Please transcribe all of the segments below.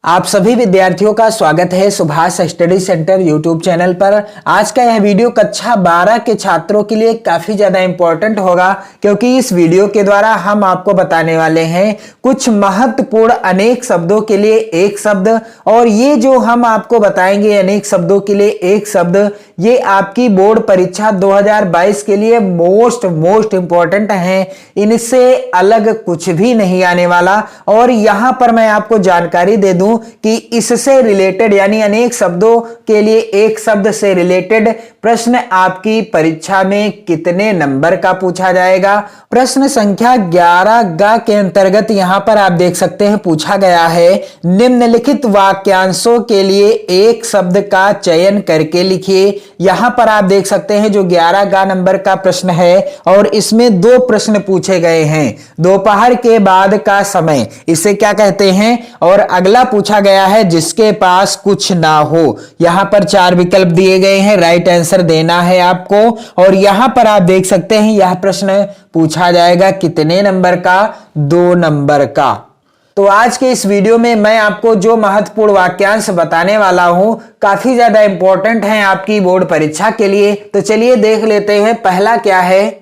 आप सभी विद्यार्थियों का स्वागत है Subhash study centre YouTube channel पर। आज का यह वीडियो कक्षा 12 के छात्रों के लिए काफी ज्यादा इंपॉर्टेंट होगा, क्योंकि इस वीडियो के द्वारा हम आपको बताने वाले हैं कुछ महत्वपूर्ण अनेक शब्दों के लिए एक शब्द। और ये जो हम आपको बताएंगे अनेक शब्दों के लिए एक शब्द, ये आपकी बोर्ड परीक्षा 2022 के लिए मोस्ट इंपॉर्टेंट है। इनसे अलग कुछ भी नहीं आने वाला। और यहां पर मैं आपको जानकारी दे दूं कि इससे रिलेटेड यानी अनेक शब्दों के लिए एक शब्द से रिलेटेड प्रश्न आपकी परीक्षा में कितने नंबर का पूछा जाएगा। प्रश्न संख्या 11 ग के अंतर्गत यहां पर आप देख सकते हैं पूछा गया है, निम्नलिखित वाक्यांशों के लिए एक शब्द का चयन करके लिखिए। यहां पर आप देख सकते हैं जो 11 ग नंबर का प्रश्न है और इसमें दो प्रश्न पूछे गए हैं। दोपहर के बाद का समय, इसे क्या कहते हैं? और अगला पूछा गया है जिसके पास कुछ ना हो। यहां पर 4 विकल्प दिए गए हैं, राइट आंसर देना है आपको। और यहां पर आप देख सकते हैं यह प्रश्न पूछा जाएगा कितने नंबर का? 2 नंबर का। तो आज के इस वीडियो में मैं आपको जो महत्वपूर्ण वाक्यांश बताने वाला हूं काफी ज्यादा इंपॉर्टेंट हैं आपकी बोर्ड परीक्षा के लिए। तो चलिए देख लेते हैं। पहला क्या है?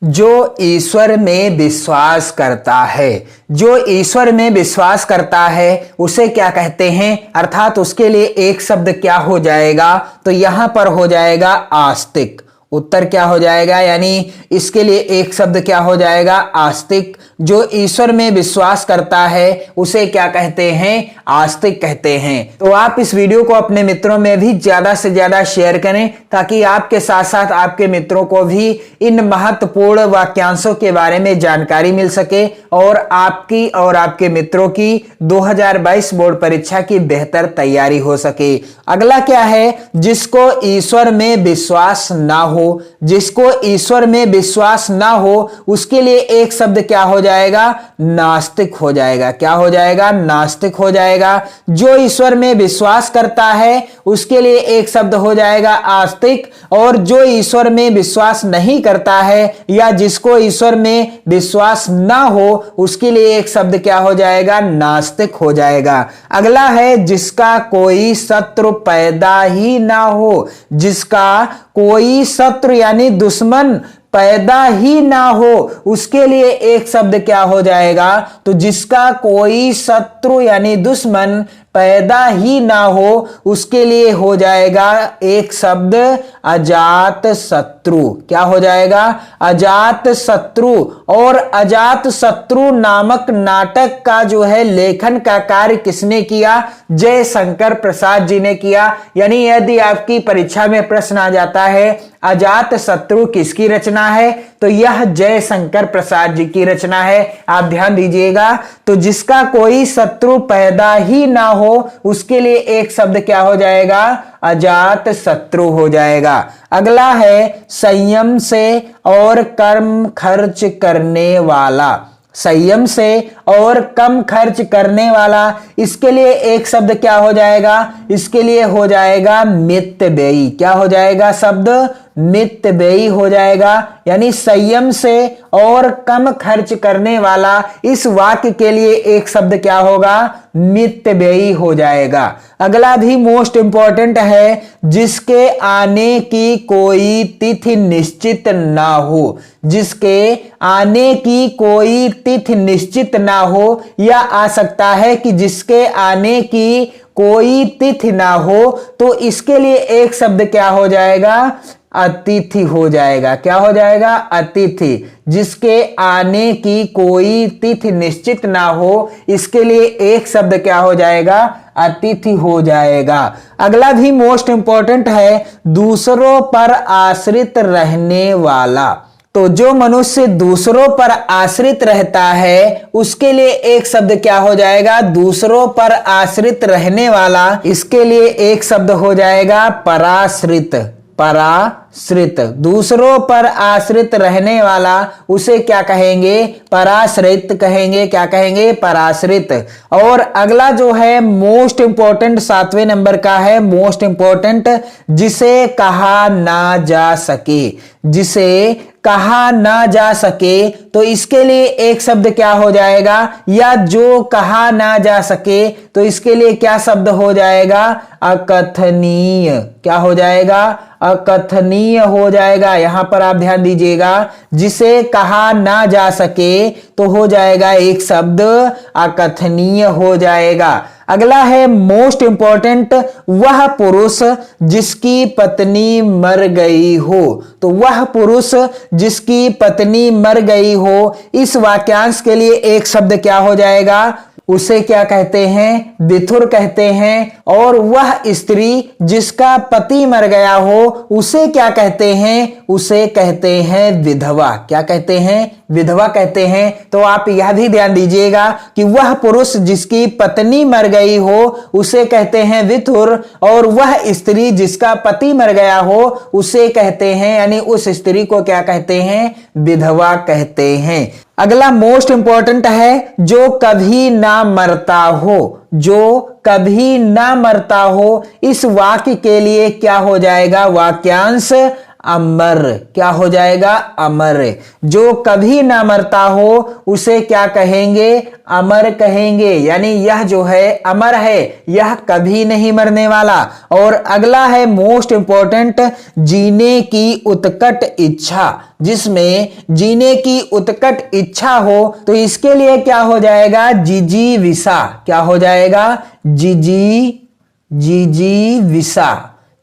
जो ईश्वर में विश्वास करता है। जो ईश्वर में विश्वास करता है उसे क्या कहते हैं? अर्थात उसके लिए एक शब्द क्या हो जाएगा? तो यहां पर हो जाएगा आस्तिक। उत्तर क्या हो जाएगा? यानी इसके लिए एक शब्द क्या हो जाएगा? आस्तिक। जो ईश्वर में विश्वास करता है उसे क्या कहते हैं? आस्तिक कहते हैं। तो आप इस वीडियो को अपने मित्रों में भी ज्यादा से ज्यादा शेयर करें, ताकि आपके साथ साथ आपके मित्रों को भी इन महत्वपूर्ण वाक्यांशों के बारे में जानकारी मिल सके और आपकी और आपके मित्रों की 2022 बोर्ड परीक्षा की बेहतर तैयारी हो सके। अगला क्या है? जिसको ईश्वर में विश्वास ना हो। जिसको ईश्वर में विश्वास ना हो उसके लिए एक शब्द क्या हो जाएगा? नास्तिक हो जाएगा। क्या हो जाएगा? नास्तिक हो जाएगा। जो ईश्वर में विश्वास करता है उसके लिए एक शब्द हो जाएगा आस्तिक। और जो ईश्वर में विश्वास नहीं करता है या जिसको ईश्वर में विश्वास ना हो उसके लिए एक शब्द क्या हो जाएगा? नास्तिक हो जाएगा। अगला है जिसका कोई शत्रु पैदा ही ना हो। जिसका कोई शत्रु यानी दुश्मन पैदा ही ना हो उसके लिए एक शब्द क्या हो जाएगा? तो जिसका कोई शत्रु यानी दुश्मन पैदा ही ना हो उसके लिए हो जाएगा एक शब्द अजात शत्रु। क्या हो जाएगा? अजात शत्रु। और अजात शत्रु नामक नाटक का जो है लेखन का कार्य किसने किया? जयशंकर प्रसाद जी ने किया। यानी यदि आपकी परीक्षा में प्रश्न आ जाता है अजात शत्रु किसकी रचना है, तो यह जयशंकर प्रसाद जी की रचना है। आप ध्यान दीजिएगा। तो जिसका कोई शत्रु पैदा ही ना हो उसके लिए एक शब्द क्या हो जाएगा? अजात शत्रु हो जाएगा। अगला है संयम से और कम खर्च करने वाला। संयम से और कम खर्च करने वाला, इसके लिए एक शब्द क्या हो जाएगा? इसके लिए हो जाएगा मितव्ययी। क्या हो जाएगा शब्द? मितव्ययी हो जाएगा। यानी संयम से और कम खर्च करने वाला, इस वाक्य के लिए एक शब्द क्या होगा? मितव्ययी हो जाएगा। अगला भी मोस्ट इंपॉर्टेंट है, जिसके आने की कोई तिथि निश्चित ना हो। जिसके आने की कोई तिथि निश्चित ना हो, या आ सकता है कि जिसके आने की कोई तिथि ना हो, तो इसके लिए एक शब्द क्या हो जाएगा? अतिथि हो जाएगा। क्या हो जाएगा? अतिथि। जिसके आने की कोई तिथि निश्चित ना हो इसके लिए एक शब्द क्या हो जाएगा? अतिथि हो जाएगा। अगला भी मोस्ट इंपॉर्टेंट है, दूसरों पर आश्रित रहने वाला। तो जो मनुष्य दूसरों पर आश्रित रहता है उसके लिए एक शब्द क्या हो जाएगा? दूसरों पर आश्रित रहने वाला, इसके लिए एक शब्द हो जाएगा पराश्रित। पराश्रित। पराश्रित, दूसरों पर आश्रित रहने वाला उसे क्या कहेंगे? पराश्रित कहेंगे। क्या कहेंगे? पराश्रित। और अगला जो है मोस्ट इंपॉर्टेंट 7वें नंबर का है, मोस्ट इंपॉर्टेंट, जिसे कहा ना जा सके। जिसे कहा ना जा सके, तो इसके लिए एक शब्द क्या हो जाएगा? या जो कहा ना जा सके, तो इसके लिए क्या शब्द हो जाएगा? अकथनीय। क्या हो जाएगा? अकथनीय हो जाएगा। यहां पर आप ध्यान दीजिएगा, जिसे कहा ना जा सके तो हो जाएगा एक शब्द अकथनीय हो जाएगा। अगला है मोस्ट इंपॉर्टेंट, वह पुरुष जिसकी पत्नी मर गई हो। तो वह पुरुष जिसकी पत्नी मर गई हो, इस वाक्यांश के लिए एक शब्द क्या हो जाएगा? उसे क्या कहते हैं? विथुर कहते हैं। और वह स्त्री जिसका पति मर गया हो, उसे क्या कहते हैं? उसे कहते हैं विधवा। क्या कहते हैं? विधवा कहते हैं। तो आप यह भी ध्यान दीजिएगा कि वह पुरुष जिसकी पत्नी मर गई हो उसे कहते हैं विथुर, और वह स्त्री जिसका पति मर गया हो उसे कहते हैं, यानी उस स्त्री को क्या कहते हैं? विधवा कहते हैं। अगला मोस्ट इंपॉर्टेंट है, जो कभी ना मरता हो। जो कभी ना मरता हो, इस वाक्य के लिए क्या हो जाएगा? वाक्यांश अमर। क्या हो जाएगा? अमर। जो कभी ना मरता हो उसे क्या कहेंगे? अमर कहेंगे। यानी यह जो है अमर है, यह कभी नहीं मरने वाला। और अगला है मोस्ट इंपॉर्टेंट, जीने की उत्कट इच्छा। जिसमें जीने की उत्कट इच्छा हो, तो इसके लिए क्या हो जाएगा? जिजीविषा। क्या हो जाएगा? जिजीविषा।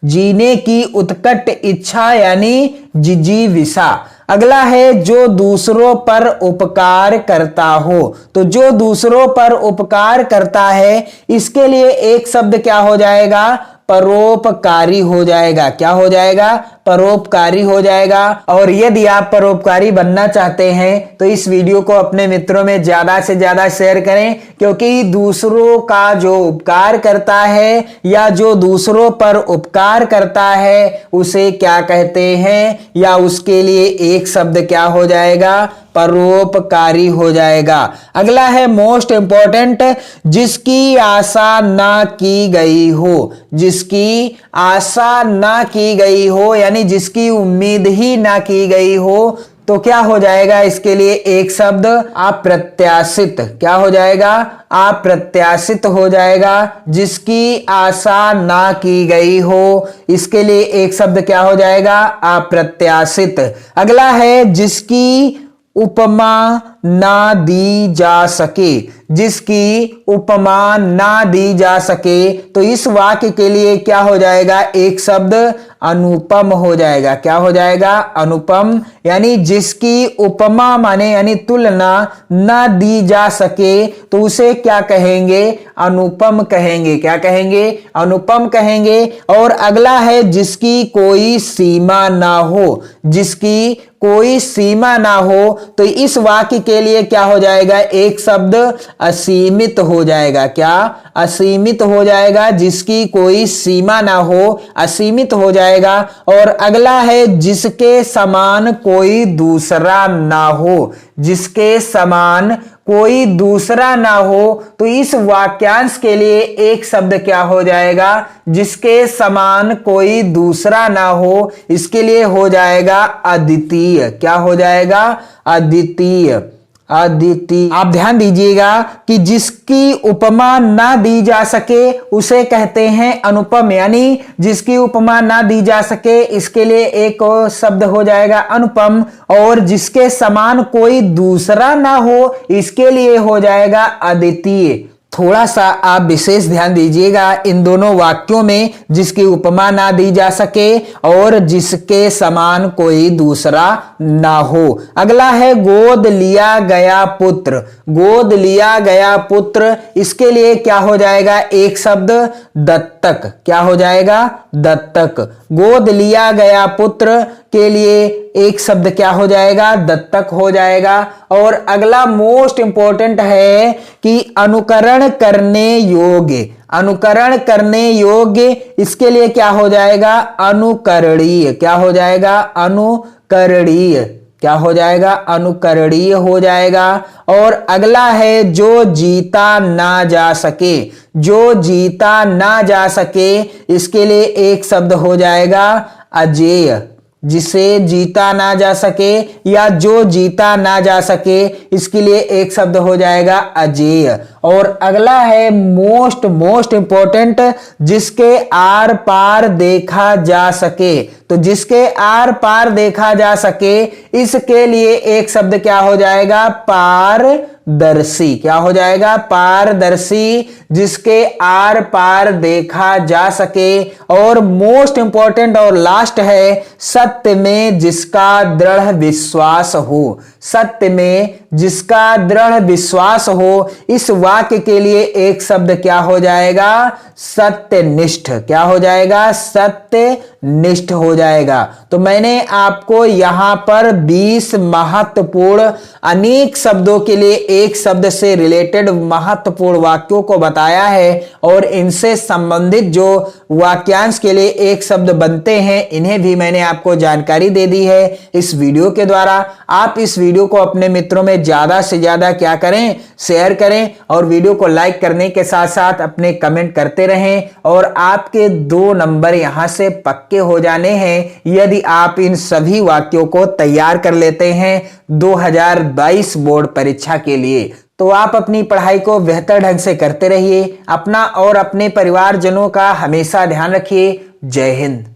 जीने की उत्कट इच्छा यानी जिजीविषा। अगला है, जो दूसरों पर उपकार करता हो। तो जो दूसरों पर उपकार करता है, इसके लिए एक शब्द क्या हो जाएगा? परोपकारी हो जाएगा। क्या हो जाएगा? परोपकारी हो जाएगा। और यदि आप परोपकारी बनना चाहते हैं तो इस वीडियो को अपने मित्रों में ज्यादा से ज्यादा शेयर करें, क्योंकि दूसरों का जो उपकार करता है या जो दूसरों पर उपकार करता है उसे क्या कहते हैं? या उसके लिए एक शब्द क्या हो जाएगा? परोपकारी हो जाएगा। अगला है मोस्ट इंपॉर्टेंट, जिसकी आशा ना की गई हो। जिसकी आशा ना की गई हो यानी जिसकी उम्मीद ही ना की गई हो, तो क्या हो जाएगा? इसके लिए एक शब्द अप्रत्याशित। क्या हो जाएगा? अप्रत्याशित हो जाएगा। जिसकी आशा ना की गई हो, इसके लिए एक शब्द क्या हो जाएगा? अप्रत्याशित। अगला है, जिसकी उपमा ना दी जा सके। जिसकी उपमा ना दी जा सके, तो इस वाक्य के लिए क्या हो जाएगा? एक शब्द अनुपम हो जाएगा। क्या हो जाएगा? अनुपम। यानी जिसकी उपमा माने यानी तुलना ना दी जा सके, तो उसे क्या कहेंगे? अनुपम कहेंगे। क्या कहेंगे? अनुपम कहेंगे। और अगला है, जिसकी कोई सीमा ना हो। जिसकी कोई सीमा ना हो, तो इस वाक्य के लिए क्या हो जाएगा? एक शब्द असीमित हो जाएगा। क्या? असीमित हो जाएगा। जिसकी कोई सीमा ना हो, असीमित हो जाएगा। और अगला है, जिसके समान कोई दूसरा ना हो। जिसके समान कोई दूसरा ना हो, तो इस वाक्यांश के लिए एक शब्द क्या हो जाएगा? जिसके समान कोई दूसरा ना हो, इसके लिए हो जाएगा अद्वितीय। क्या हो जाएगा? अद्वितीय। अद्वितीय। आप ध्यान दीजिएगा कि जिसकी उपमा ना दी जा सके उसे कहते हैं अनुपम। यानी जिसकी उपमा ना दी जा सके, इसके लिए एक और शब्द हो जाएगा अनुपम। और जिसके समान कोई दूसरा ना हो, इसके लिए हो जाएगा अद्वितीय। थोड़ा सा आप विशेष ध्यान दीजिएगा इन दोनों वाक्यों में, जिसकी उपमा ना दी जा सके और जिसके समान कोई दूसरा ना हो। अगला है, गोद लिया गया पुत्र। गोद लिया गया पुत्र, इसके लिए क्या हो जाएगा? एक शब्द दत्तक। क्या हो जाएगा? दत्तक। गोद लिया गया पुत्र के लिए एक शब्द क्या हो जाएगा, दत्तक हो जाएगा। और अगला मोस्ट इंपॉर्टेंट है कि अनुकरण करने योग्य, अनुकरण करने योग्य, इसके लिए क्या हो जाएगा, अनुकरणीय। क्या हो जाएगा, अनुकरणीय। क्या हो जाएगा, अनुकरणीय हो जाएगा। और अगला है जो जीता ना जा सके, जो जीता ना जा सके, इसके लिए एक शब्द हो जाएगा अजेय। जिसे जीता ना जा सके या जो जीता ना जा सके, इसके लिए एक शब्द हो जाएगा अजेय। और अगला है मोस्ट इंपॉर्टेंट, जिसके आर पार देखा जा सके। तो जिसके आर पार देखा जा सके, इसके लिए एक शब्द क्या हो जाएगा, पारदर्शी। क्या हो जाएगा, पारदर्शी, जिसके आर पार देखा जा सके। और मोस्ट इंपॉर्टेंट और लास्ट है सत्य में जिसका दृढ़ विश्वास हो, सत्य में जिसका दृढ़ विश्वास हो, इस वाक्य के लिए एक शब्द क्या हो जाएगा, सत्यनिष्ठ। क्या हो जाएगा, सत्यनिष्ठ हो जाएगा। तो मैंने आपको यहां पर 20 महत्वपूर्ण अनेक शब्दों के लिए एक शब्द से रिलेटेड महत्वपूर्ण वाक्यों को बताया है, और इनसे संबंधित जो वाक्यांश के लिए एक शब्द बनते हैं, इन्हें भी मैंने आपको जानकारी दे दी है इस वीडियो के द्वारा। आप इस वीडियो को अपने मित्रों में ज्यादा से ज्यादा क्या करें, शेयर करें, और वीडियो को लाइक करने के साथ साथ अपने कमेंट करते रहें। और आपके 2 नंबर यहां से पक्के हो जाने हैं यदि आप इन सभी वाक्यों को तैयार कर लेते हैं 2022 बोर्ड परीक्षा के लिए। तो आप अपनी पढ़ाई को बेहतर ढंग से करते रहिए, अपना और अपने परिवारजनों का हमेशा ध्यान रखिए। जय हिंद।